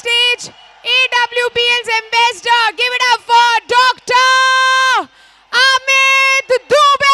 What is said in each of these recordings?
stage, AWPL's ambassador. Give it up for Dr. Amit Dubey.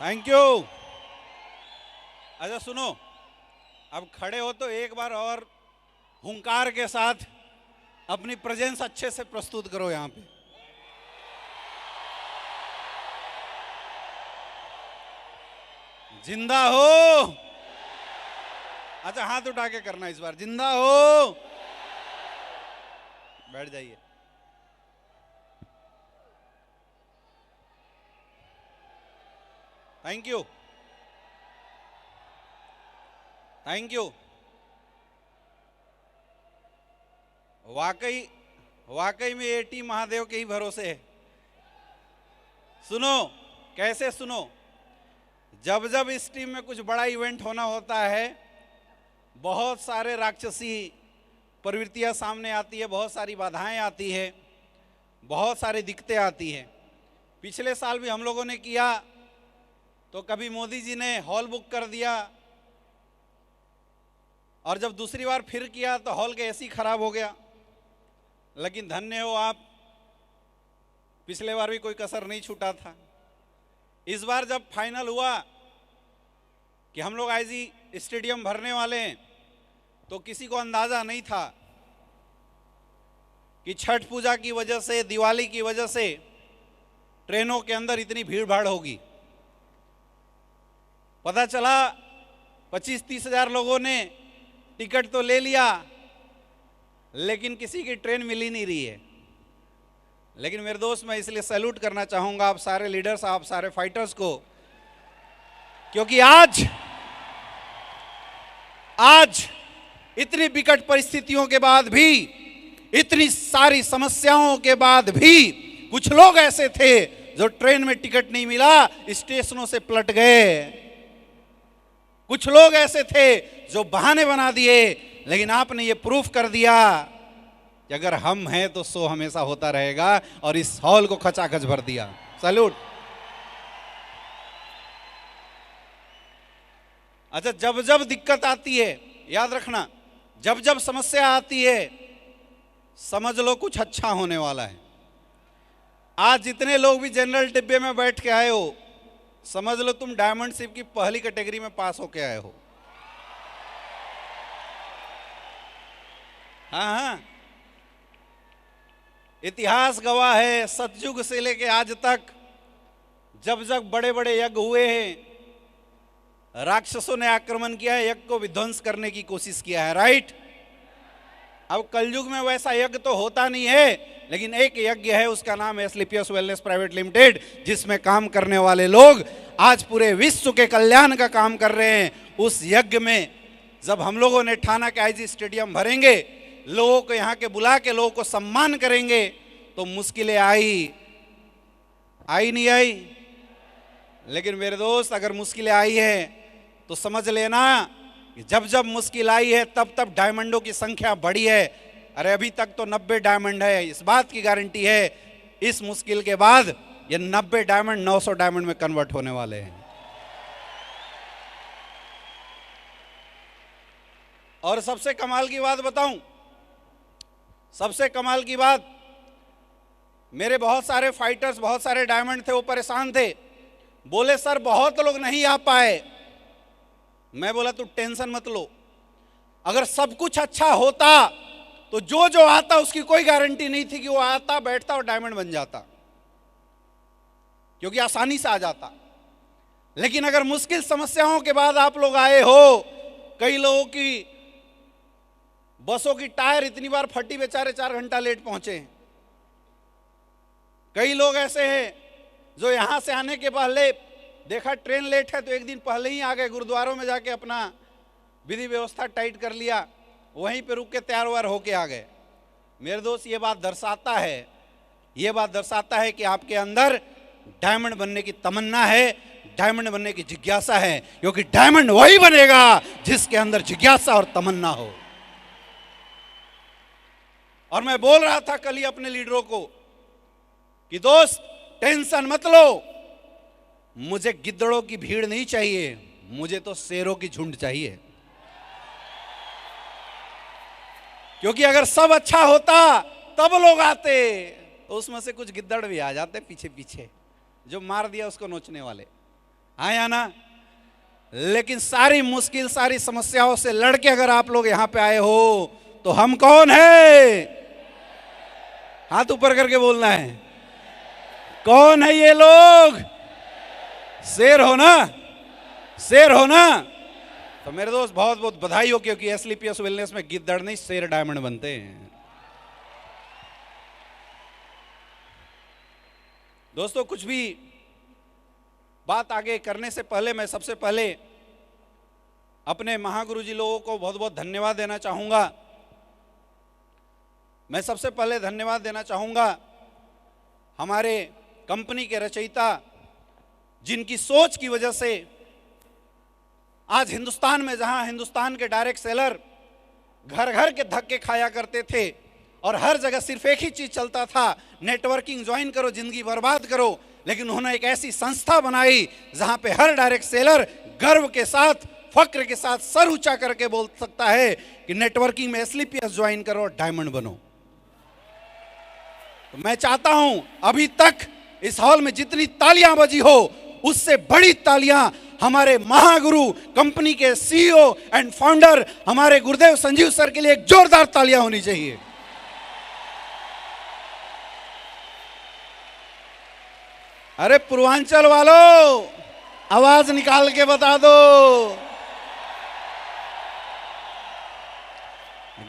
Thank you. अच्छा सुनो, अब खड़े हो तो एक बार और हुंकार के साथ अपनी प्रेजेंस अच्छे से प्रस्तुत करो यहां पे। जिंदा हो। अच्छा हाथ उठा के करना इस बार, जिंदा हो। बैठ जाइए। Thank you, thank you. वाकई में ये टीम महादेव के ही भरोसे है। सुनो, कैसे सुनो, जब जब इस टीम में कुछ बड़ा इवेंट होना होता है, बहुत सारे राक्षसी प्रवृत्तियां सामने आती है, बहुत सारी बाधाएं आती है, बहुत सारी दिक्कतें आती है। पिछले साल भी हम लोगों ने किया तो कभी मोदी जी ने हॉल बुक कर दिया, और जब दूसरी बार फिर किया तो हॉल के एसी खराब हो गया। लेकिन धन्य हो आप, पिछले बार भी कोई कसर नहीं छूटा था। इस बार जब फाइनल हुआ कि हम लोग आईजी स्टेडियम भरने वाले हैं, तो किसी को अंदाजा नहीं था कि छठ पूजा की वजह से, दिवाली की वजह से ट्रेनों के अंदर इतनी भीड़ भाड़ होगी। पता चला 25-30 हजार लोगों ने टिकट तो ले लिया, लेकिन किसी की ट्रेन मिल ही नहीं रही है। लेकिन मेरे दोस्त, मैं इसलिए सैल्यूट करना चाहूंगा आप सारे लीडर्स, आप सारे फाइटर्स को, क्योंकि आज इतनी विकट परिस्थितियों के बाद भी, इतनी सारी समस्याओं के बाद भी कुछ लोग ऐसे थे जो ट्रेन में टिकट नहीं मिला, स्टेशनों से पलट गए। कुछ लोग ऐसे थे जो बहाने बना दिए, लेकिन आपने ये प्रूफ कर दिया कि अगर हम हैं तो सो हमेशा होता रहेगा, और इस हॉल को खचाखच भर दिया। सैल्यूट। अच्छा, जब जब दिक्कत आती है, याद रखना, जब जब समस्या आती है, समझ लो कुछ अच्छा होने वाला है। आज जितने लोग भी जनरल डिब्बे में बैठ के आए हो, समझ लो तुम डायमंड शिप की पहली कैटेगरी में पास होके आए हो। हाँ, इतिहास गवाह है, सतयुग से लेके आज तक जब जब बड़े बड़े यज्ञ हुए हैं, राक्षसों ने आक्रमण किया है, यज्ञ को विध्वंस करने की कोशिश किया है। राइट। अब कलयुग में वैसा यज्ञ तो होता नहीं है, लेकिन एक यज्ञ है, उसका नाम है एस्क्लेपियस वेलनेस प्राइवेट लिमिटेड, जिसमें काम करने वाले लोग आज पूरे विश्व के कल्याण का काम कर रहे हैं। उस यज्ञ में जब हम लोगों ने ठाना के आईजी स्टेडियम भरेंगे, लोगों को यहाँ के बुला के लोगों को सम्मान करेंगे, तो मुश्किलें आई नहीं आई। लेकिन मेरे दोस्त, अगर मुश्किलें आई है तो समझ लेना कि जब जब मुश्किल आई है तब तब डायमंडों की संख्या बढ़ी है। अरे अभी तक तो 90 डायमंड है, इस बात की गारंटी है इस मुश्किल के बाद ये 90 डायमंड 900 डायमंड में कन्वर्ट होने वाले हैं। और सबसे कमाल की बात बताऊं, सबसे कमाल की बात, मेरे बहुत सारे फाइटर्स, बहुत सारे डायमंड थे, वो परेशान थे, बोले सर बहुत लोग नहीं आ पाए। मैं बोला तू टेंशन मत लो, अगर सब कुछ अच्छा होता तो जो जो आता उसकी कोई गारंटी नहीं थी कि वो आता, बैठता और डायमंड बन जाता, क्योंकि आसानी से आ जाता। लेकिन अगर मुश्किल समस्याओं के बाद आप लोग आए हो, कई लोगों की बसों की टायर इतनी बार फटी, बेचारे 4 घंटा लेट पहुंचे हैं। कई लोग ऐसे हैं जो यहां से आने के पहले देखा ट्रेन लेट है तो एक दिन पहले ही आ गए, गुरुद्वारों में जाके अपना विधि व्यवस्था टाइट कर लिया, वहीं पे रुक के तैयार वार होके आ गए। मेरे दोस्त, ये बात दर्शाता है कि आपके अंदर डायमंड बनने की तमन्ना है, डायमंड बनने की जिज्ञासा है, क्योंकि डायमंड वही बनेगा जिसके अंदर जिज्ञासा और तमन्ना हो। और मैं बोल रहा था कल ही अपने लीडरों को कि दोस्त टेंशन मत लो, मुझे गिद्दड़ों की भीड़ नहीं चाहिए, मुझे तो शेरों की झुंड चाहिए। क्योंकि अगर सब अच्छा होता तब लोग आते, तो उसमें से कुछ गिद्दड़ भी आ जाते पीछे पीछे, जो मार दिया उसको नोचने वाले, हाँ या ना। लेकिन सारी मुश्किल, सारी समस्याओं से लड़के अगर आप लोग यहां पे आए हो तो हम कौन है? हाथ ऊपर करके बोलना है, कौन है ये लोग? शेर हो ना, शेर हो ना। तो मेरे दोस्त बहुत बहुत बधाई हो, क्योंकि एसलीपीएस वेलनेस में गिद्दड़ नहीं शेर डायमंड बनते हैं। दोस्तों, कुछ भी बात आगे करने से पहले मैं सबसे पहले अपने महागुरु जी लोगों को बहुत बहुत धन्यवाद देना चाहूंगा। मैं सबसे पहले धन्यवाद देना चाहूंगा हमारे कंपनी के रचयिता, जिनकी सोच की वजह से आज हिंदुस्तान में, जहां हिंदुस्तान के डायरेक्ट सेलर घर घर के धक्के खाया करते थे और हर जगह सिर्फ एक ही चीज चलता था, नेटवर्किंग ज्वाइन करो जिंदगी बर्बाद करो, लेकिन उन्होंने एक ऐसी संस्था बनाई जहां पे हर डायरेक्ट सेलर गर्व के साथ, फक्र के साथ सर ऊंचा करके बोल सकता है कि नेटवर्किंग में एसलीपीएस ज्वाइन करो और डायमंड बनो। तो मैं चाहता हूं अभी तक इस हॉल में जितनी तालियां बजी हो, उससे बड़ी तालियां हमारे महागुरु, कंपनी के सीईओ एंड फाउंडर हमारे गुरुदेव संजीव सर के लिए एक जोरदार तालियां होनी चाहिए। अरे पूर्वांचल वालों, आवाज निकाल के बता दो।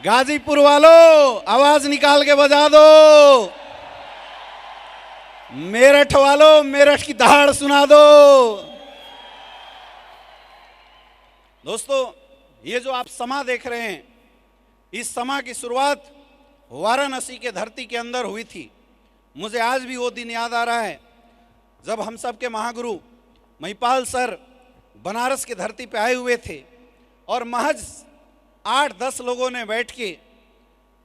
गाजीपुर वालों, आवाज निकाल के बजा दो। मेरठ वालों, मेरठ की दहाड़ सुना दो। दोस्तों, ये जो आप समा देख रहे हैं, इस समा की शुरुआत वाराणसी के धरती के अंदर हुई थी। मुझे आज भी वो दिन याद आ रहा है जब हम सब के महागुरु महिपाल सर बनारस की धरती पे आए हुए थे और महज 8-10 लोगों ने बैठ के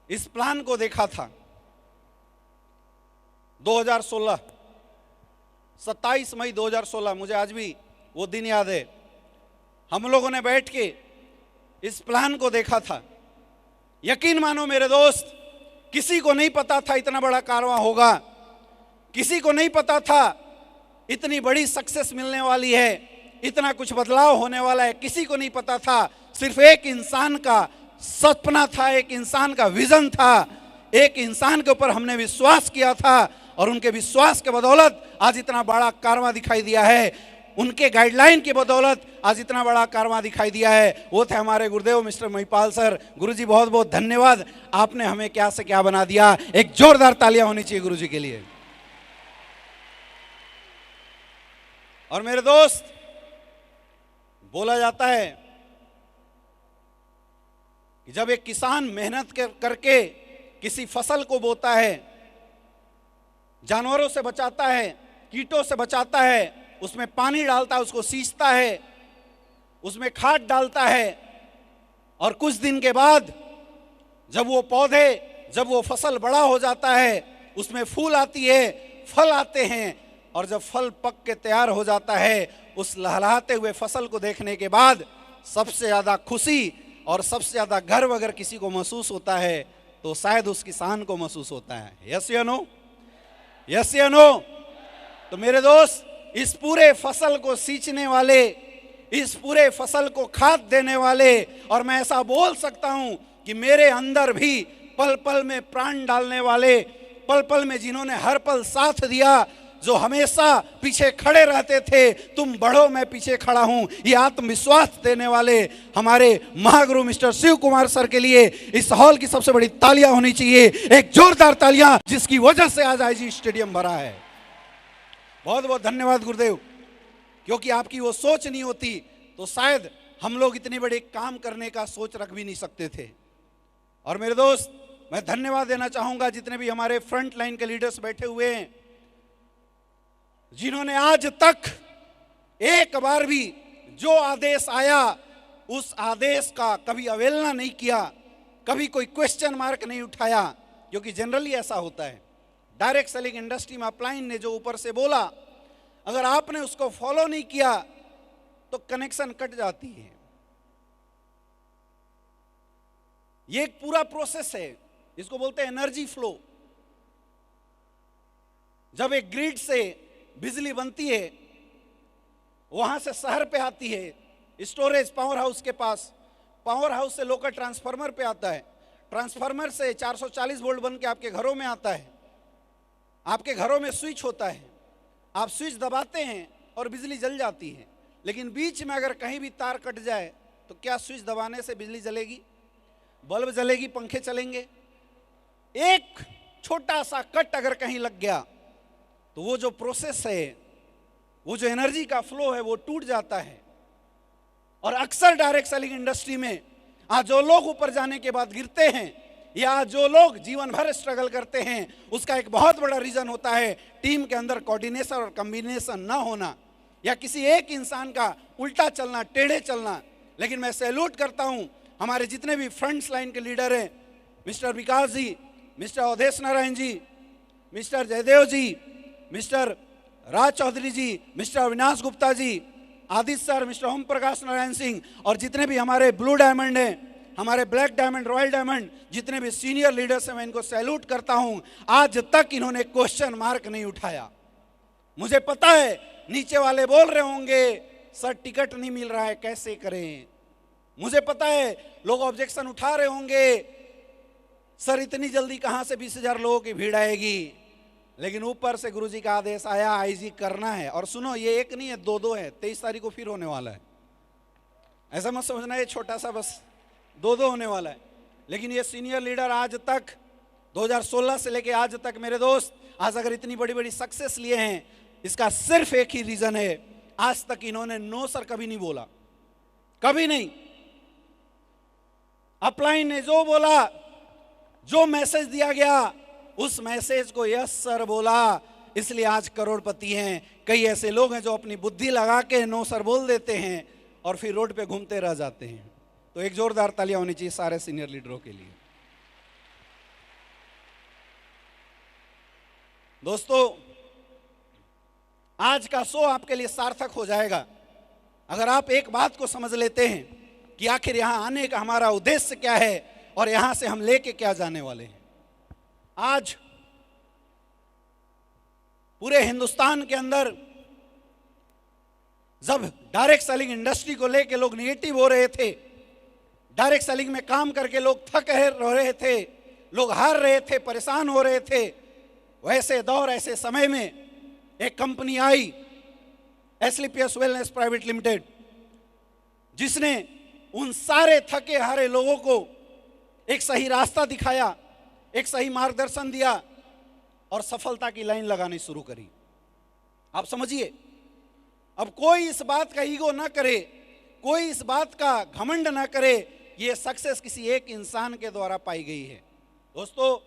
इस प्लान को देखा था। 2016, 27 मई 2016, मुझे आज भी वो दिन याद है। हम लोगों ने बैठ के इस प्लान को देखा था। यकीन मानो मेरे दोस्त, किसी को नहीं पता था इतना बड़ा कारवां होगा, किसी को नहीं पता था इतनी बड़ी सक्सेस मिलने वाली है, इतना कुछ बदलाव होने वाला है, किसी को नहीं पता था। सिर्फ एक इंसान का सपना था, एक इंसान का विजन था, एक इंसान के ऊपर हमने विश्वास किया था और उनके विश्वास के बदौलत आज इतना बड़ा कारवां दिखाई दिया है। उनके गाइडलाइन की बदौलत आज इतना बड़ा कारवां दिखाई दिया है। वो थे हमारे गुरुदेव मिस्टर महिपाल सर। गुरुजी बहुत बहुत धन्यवाद, आपने हमें क्या से क्या बना दिया। एक जोरदार तालियां होनी चाहिए गुरुजी के लिए। और मेरे दोस्त, बोला जाता है कि जब एक किसान मेहनत करके किसी फसल को बोता है, जानवरों से बचाता है, कीटों से बचाता है, उसमें पानी डालता है, उसको सींचता है, उसमें खाद डालता है, और कुछ दिन के बाद जब वो पौधे, जब वो फसल बड़ा हो जाता है, उसमें फूल आती है, फल आते हैं, और जब फल पक के तैयार हो जाता है, उस लहलहाते हुए फसल को देखने के बाद सबसे ज़्यादा खुशी और सबसे ज्यादा गर्व अगर किसी को महसूस होता है तो शायद उस किसान को महसूस होता है। यस या नो? यस या नो? तो मेरे दोस्त, इस पूरे फसल को सींचने वाले, इस पूरे फसल को खाद देने वाले, और मैं ऐसा बोल सकता हूं कि मेरे अंदर भी पल पल में प्राण डालने वाले, पल पल में जिन्होंने हर पल साथ दिया, जो हमेशा पीछे खड़े रहते थे, तुम बढ़ो मैं पीछे खड़ा हूं, ये आत्मविश्वास देने वाले हमारे महागुरु मिस्टर शिव कुमार सर के लिए इस हॉल की सबसे बड़ी तालियां होनी चाहिए, एक जोरदार तालियां, जिसकी वजह से आज आईजी स्टेडियम भरा है। बहुत बहुत धन्यवाद गुरुदेव, क्योंकि आपकी वो सोच नहीं होती तो शायद हम लोग इतने बड़े काम करने का सोच रख भी नहीं सकते थे। और मेरे दोस्त, मैं धन्यवाद देना चाहूंगा जितने भी हमारे फ्रंट लाइन के लीडर्स बैठे हुए हैं, जिन्होंने आज तक एक बार भी जो आदेश आया उस आदेश का कभी अवहेलना नहीं किया, कभी कोई क्वेश्चन मार्क नहीं उठाया, क्योंकि जनरली ऐसा होता है। डायरेक्ट सेलिंग इंडस्ट्री में अपलाइन ने जो ऊपर से बोला, अगर आपने उसको फॉलो नहीं किया तो कनेक्शन कट जाती है। ये एक पूरा प्रोसेस है, इसको बोलते हैं एनर्जी फ्लो। जब एक ग्रिड से बिजली बनती है, वहां से शहर पे आती है, स्टोरेज पावर हाउस के पास, पावर हाउस से लोकल ट्रांसफार्मर पे आता है, ट्रांसफार्मर से 440 वोल्ट बन के आपके घरों में आता है, आपके घरों में स्विच होता है, आप स्विच दबाते हैं और बिजली जल जाती है। लेकिन बीच में अगर कहीं भी तार कट जाए तो क्या स्विच दबाने से बिजली जलेगी, बल्ब जलेगी, पंखे चलेंगे? एक छोटा सा कट अगर कहीं लग गया तो वो जो प्रोसेस है, वो जो एनर्जी का फ्लो है, वो टूट जाता है। और अक्सर डायरेक्ट सेलिंग इंडस्ट्री में आज जो लोग ऊपर जाने के बाद गिरते हैं, या जो लोग जीवन भर स्ट्रगल करते हैं, उसका एक बहुत बड़ा रीजन होता है टीम के अंदर कोऑर्डिनेशन और कॉम्बिनेशन ना होना, या किसी एक इंसान का उल्टा चलना, टेढ़े चलना। लेकिन मैं सैल्यूट करता हूं हमारे जितने भी फ्रंट लाइन के लीडर हैं, मिस्टर विकास जी, मिस्टर अवधेश नारायण जी, मिस्टर जयदेव जी, मिस्टर राज चौधरी जी, mister Avinash Gupta ji, Aditya sir, mister Om Prakash Narayan Singh, और जितने भी हमारे ब्लू डायमंड हैं, हमारे ब्लैक डायमंड, रॉयल डायमंड, जितने भी सीनियर लीडर्स हैं, मैं इनको सैल्यूट करता हूं। आज तक इन्होंने क्वेश्चन मार्क नहीं उठाया। मुझे पता है नीचे वाले बोल रहे होंगे सर टिकट नहीं मिल रहा है, कैसे करें। मुझे पता है लोग ऑब्जेक्शन उठा रहे होंगे, सर इतनी जल्दी कहां से 20,000 लोगों की भीड़ आएगी। लेकिन ऊपर से गुरुजी का आदेश आया, आईजी करना है। और सुनो, ये एक नहीं है, दो है। 23 तारीख को फिर होने वाला है, ऐसा मत समझना ये छोटा सा बस 2 होने वाला है। लेकिन ये सीनियर लीडर आज तक 2016 से लेके आज तक, मेरे दोस्त, आज अगर इतनी बड़ी बड़ी सक्सेस लिए हैं, इसका सिर्फ एक ही रीजन है, आज तक इन्होंने नो सर कभी नहीं बोला, कभी नहीं। अपलाइन ने जो बोला, जो मैसेज दिया गया, उस मैसेज को यस सर बोला, इसलिए आज करोड़पति हैं। कई ऐसे लोग हैं जो अपनी बुद्धि लगा के नो सर बोल देते हैं और फिर रोड पे घूमते रह जाते हैं। तो एक जोरदार तालियां होनी चाहिए सारे सीनियर लीडरों के लिए। दोस्तों, आज का शो आपके लिए सार्थक हो जाएगा अगर आप एक बात को समझ लेते हैं कि आखिर यहां आने का हमारा उद्देश्य क्या है और यहां से हम लेके क्या जाने वाले हैं। आज पूरे हिंदुस्तान के अंदर जब डायरेक्ट सेलिंग इंडस्ट्री को लेके लोग नेगेटिव हो रहे थे, डायरेक्ट सेलिंग में काम करके लोग थक रहे थे, लोग हार रहे थे, परेशान हो रहे थे, वैसे दौर, ऐसे समय में एक कंपनी आई, एसलीपीएस वेलनेस प्राइवेट लिमिटेड, जिसने उन सारे थके हारे लोगों को एक सही रास्ता दिखाया, एक सही मार्गदर्शन दिया और सफलता की लाइन लगानी शुरू करी। आप समझिए, अब कोई इस बात का ईगो ना करे, कोई इस बात का घमंड ना करे, ये सक्सेस किसी एक इंसान के द्वारा पाई गई है। दोस्तों,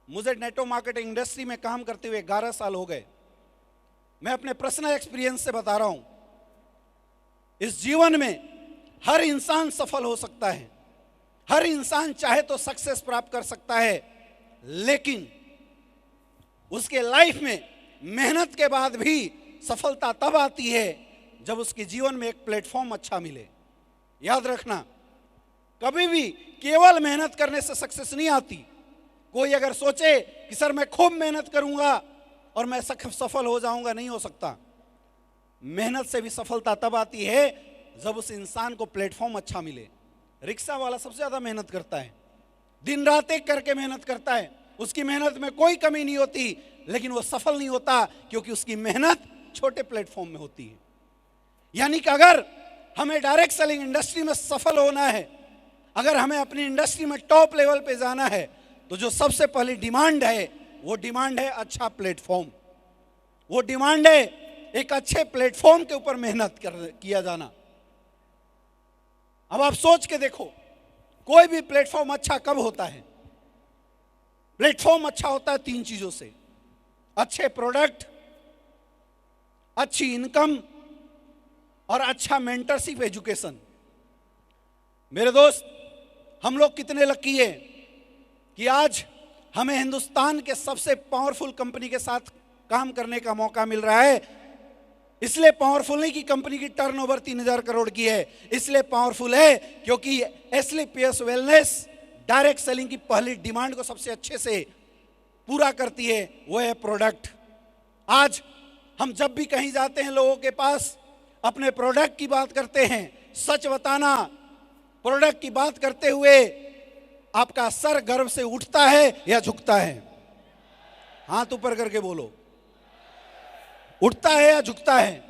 मुझे नेटवर्क मार्केटिंग इंडस्ट्री में काम करते हुए 11 साल हो गए। मैं अपने पर्सनल एक्सपीरियंस से बता रहा हूं, इस जीवन में हर इंसान सफल हो सकता है, हर इंसान चाहे तो सक्सेस प्राप्त कर सकता है, लेकिन उसके लाइफ में मेहनत के बाद भी सफलता तब आती है जब उसके जीवन में एक प्लेटफॉर्म अच्छा मिले। याद रखना, कभी भी केवल मेहनत करने से सक्सेस नहीं आती। कोई अगर सोचे कि सर मैं खूब मेहनत करूंगा और मैं सफल हो जाऊंगा, नहीं हो सकता। मेहनत से भी सफलता तब आती है जब उस इंसान को प्लेटफॉर्म अच्छा मिले। रिक्शा वाला सबसे ज्यादा मेहनत करता है, दिन रात एक करके मेहनत करता है, उसकी मेहनत में कोई कमी नहीं होती, लेकिन वो सफल नहीं होता क्योंकि उसकी मेहनत छोटे प्लेटफॉर्म में होती है। यानी कि अगर हमें डायरेक्ट सेलिंग इंडस्ट्री में सफल होना है, अगर हमें अपनी इंडस्ट्री में टॉप लेवल पे जाना है, तो जो सबसे पहली डिमांड है वो डिमांड है अच्छा प्लेटफॉर्म। वो डिमांड है एक अच्छे प्लेटफॉर्म के ऊपर मेहनत किया जाना। अब आप सोच के देखो, कोई भी प्लेटफॉर्म अच्छा कब होता है? प्लेटफॉर्म अच्छा होता है तीन चीजों से: अच्छे प्रोडक्ट, अच्छी इनकम और अच्छा मेंटरशिप एजुकेशन। मेरे दोस्त, हम लोग कितने लकी हैं कि आज हमें हिंदुस्तान के सबसे पावरफुल कंपनी के साथ काम करने का मौका मिल रहा है। इसलिए पावरफुल नहीं कि कंपनी की टर्नओवर 3000 करोड़ की है, इसलिए पावरफुल है क्योंकि एसलीपीएस वेलनेस डायरेक्ट सेलिंग की पहली डिमांड को सबसे अच्छे से पूरा करती है, वो है प्रोडक्ट। आज हम जब भी कहीं जाते हैं, लोगों के पास अपने प्रोडक्ट की बात करते हैं। सच बताना, प्रोडक्ट की बात करते हुए आपका सर गर्व से उठता है या झुकता है? हाथ ऊपर करके बोलो, उठता है या झुकता है?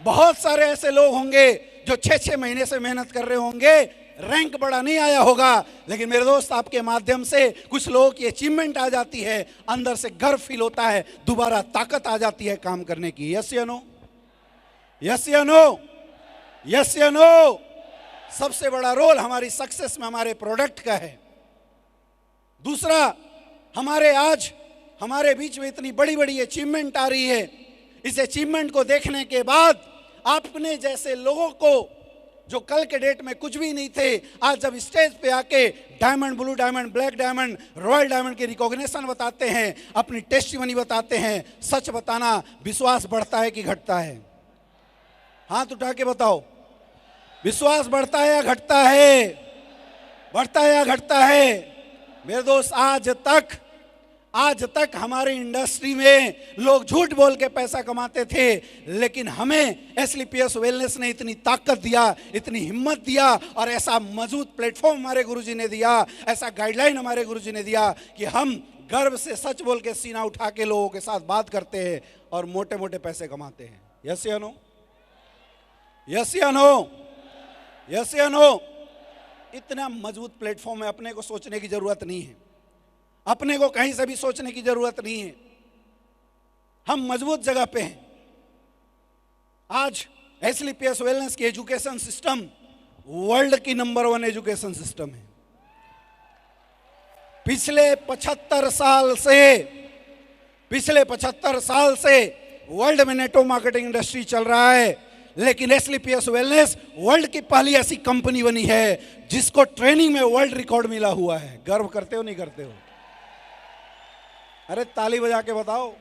बहुत सारे ऐसे लोग होंगे जो 6-6 महीने से मेहनत कर रहे होंगे, रैंक बड़ा नहीं आया होगा, लेकिन मेरे दोस्त आपके माध्यम से कुछ लोगों की अचीवमेंट आ जाती है, अंदर से गर्व फील होता है, दोबारा ताकत आ जाती है काम करने की। यस या नो? यस या नो? यस या नो? सबसे बड़ा रोल हमारी सक्सेस में हमारे प्रोडक्ट का है। दूसरा, आज हमारे बीच में इतनी बड़ी बड़ी अचीवमेंट आ रही है, इस अचीवमेंट को देखने के बाद आपने जैसे लोगों को जो कल के डेट में कुछ भी नहीं थे, आज जब स्टेज पे आके diamond, blue diamond, black diamond, royal diamond की रिकॉग्निशन बताते हैं, अपनी टेस्टिमनी बताते हैं, सच बताना, विश्वास बढ़ता है कि घटता है? हाथ उठा के बताओ, विश्वास बढ़ता है या घटता है? बढ़ता है या घटता है? मेरे दोस्त, आज तक हमारी इंडस्ट्री में लोग झूठ बोल के पैसा कमाते थे, लेकिन हमें एसलीपीएस वेलनेस ने इतनी ताकत दिया, इतनी हिम्मत दिया और ऐसा मजबूत प्लेटफॉर्म हमारे गुरुजी ने दिया, ऐसा गाइडलाइन हमारे गुरुजी ने दिया कि हम गर्व से सच बोल के सीना उठा के लोगों के साथ बात करते हैं और मोटे मोटे पैसे कमाते हैं। यस या नो? यस या नो? यस या नो? इतना मजबूत प्लेटफॉर्म है, अपने को सोचने की जरूरत नहीं है, अपने को कहीं से भी सोचने की जरूरत नहीं है, हम मजबूत जगह पे हैं। आज एसलीपीएस वेलनेस की एजुकेशन सिस्टम वर्ल्ड की नंबर 1 एजुकेशन सिस्टम है। पिछले 75 साल से वर्ल्ड में नेटवर्क मार्केटिंग इंडस्ट्री चल रहा है, लेकिन एसलीपीएस वेलनेस वर्ल्ड की पहली ऐसी कंपनी बनी है जिसको ट्रेनिंग में वर्ल्ड रिकॉर्ड मिला हुआ है। गर्व करते हो नहीं करते हो? अरे ताली बजा के बताओ,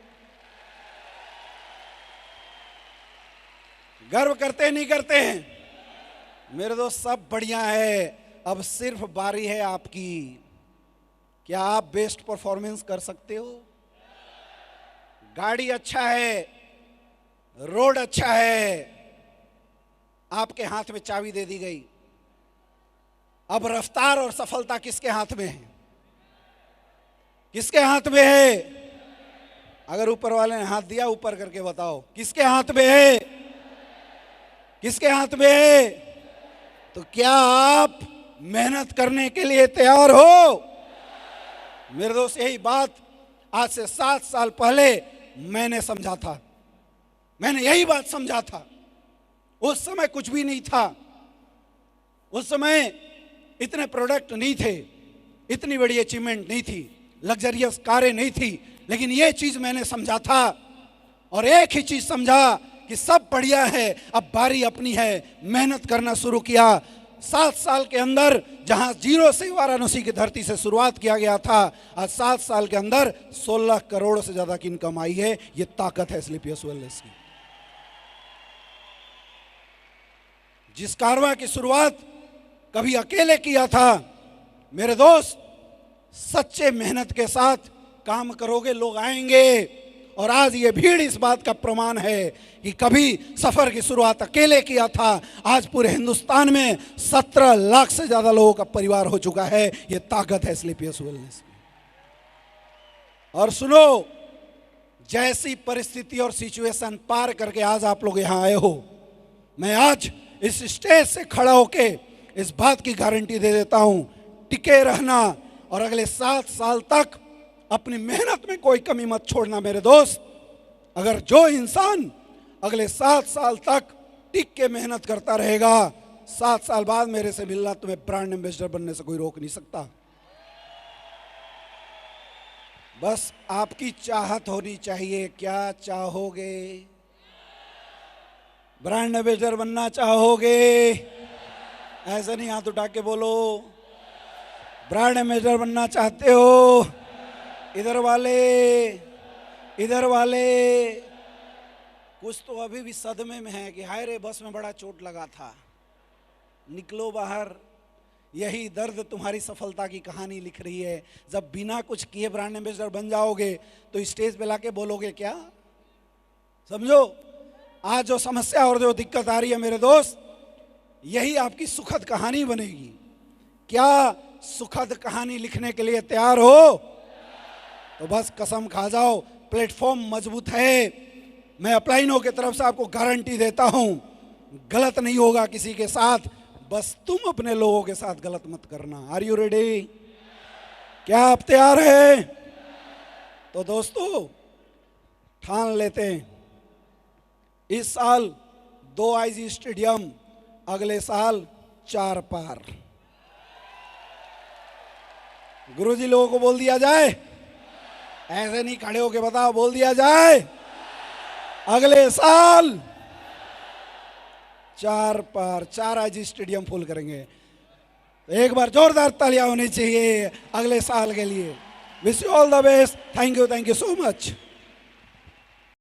गर्व करते नहीं करते हैं? मेरे दोस्त, सब बढ़िया है, अब सिर्फ बारी है आपकी। क्या आप बेस्ट परफॉर्मेंस कर सकते हो? गाड़ी अच्छा है, रोड अच्छा है, आपके हाथ में चाबी दे दी गई, अब रफ्तार और सफलता किसके हाथ में है? किसके हाथ में है? अगर ऊपर वाले ने हाथ दिया, ऊपर करके बताओ, किसके हाथ में है? किसके हाथ में है? तो क्या आप मेहनत करने के लिए तैयार हो? मेरे दोस्त, यही बात आज से 7 साल पहले मैंने समझा था, मैंने यही बात समझा था। उस समय कुछ भी नहीं था, उस समय इतने प्रोडक्ट नहीं थे, इतनी बड़ी अचीवमेंट नहीं थी, लग्जरियस कारें नहीं थी, लेकिन ये चीज मैंने समझा था और एक ही चीज समझा कि सब बढ़िया है, अब बारी अपनी है। मेहनत करना शुरू किया। 7 साल के अंदर जहां 0 से वाराणसी की धरती से शुरुआत किया गया था, आज 7 साल के अंदर 16 करोड़ से ज्यादा की इनकम आई है। ये ताकत है एसलीपीएस वेलनेस की। जिस कारवां की शुरुआत कभी अकेले किया था। मेरे दोस्त, सच्चे मेहनत के साथ काम करोगे, लोग आएंगे। और आज ये भीड़ इस बात का प्रमाण है कि कभी सफर की शुरुआत अकेले किया था, आज पूरे हिंदुस्तान में 17 लाख से ज्यादा लोगों का परिवार हो चुका है। ये ताकत है स्लीपियस वेलनेस में। और सुनो, जैसी परिस्थिति और सिचुएशन पार करके आज आप लोग यहां आए हो, मैं आज इस स्टेज से खड़ा होके इस बात की गारंटी दे देता हूं, टिके रहना और अगले 7 साल तक अपनी मेहनत में कोई कमी मत छोड़ना। मेरे दोस्त, अगर जो इंसान अगले 7 साल तक टिक के मेहनत करता रहेगा, 7 साल बाद मेरे से मिलना तुम्हें ब्रांड एम्बेसडर बनने से कोई रोक नहीं सकता। बस आपकी चाहत होनी चाहिए। क्या चाहोगे? ब्रांड एम्बेसडर बनना चाहोगे? ऐसा नहीं हाथ उठा के बोलो। ब्रांड एम्बेसडर बनना चाहते हो? इधर वाले कुछ तो अभी भी सदमे में है कि हाय रे, बस में बड़ा चोट लगा था। निकलो बाहर। यही दर्द तुम्हारी सफलता की कहानी लिख रही है। जब बिना कुछ किए ब्रांड एम्बेसडर बन जाओगे तो स्टेज पे लाके बोलोगे क्या? समझो, आज जो समस्या और जो दिक्कत आ रही है मेरे दोस्त, यही आपकी सुखद कहानी बनेगी। क्या सुखद कहानी लिखने के लिए तैयार हो? तो बस कसम खा जाओ, प्लेटफॉर्म मजबूत है। मैं अपलाइनों की तरफ से आपको गारंटी देता हूं, गलत नहीं होगा किसी के साथ। बस तुम अपने लोगों के साथ गलत मत करना। Are you ready? क्या आप तैयार हैं? तो दोस्तों, ठान लेते हैं, इस साल 2 आईजी स्टेडियम, अगले साल 4 पार। गुरुजी लोगों को बोल दिया जाए, ऐसे नहीं खड़े होके बताओ, बोल दिया जाए, अगले साल 4 पार, 4 आईजी स्टेडियम फुल करेंगे। एक बार जोरदार तालियां होनी चाहिए अगले साल के लिए। Wish you all the best. Thank you so much.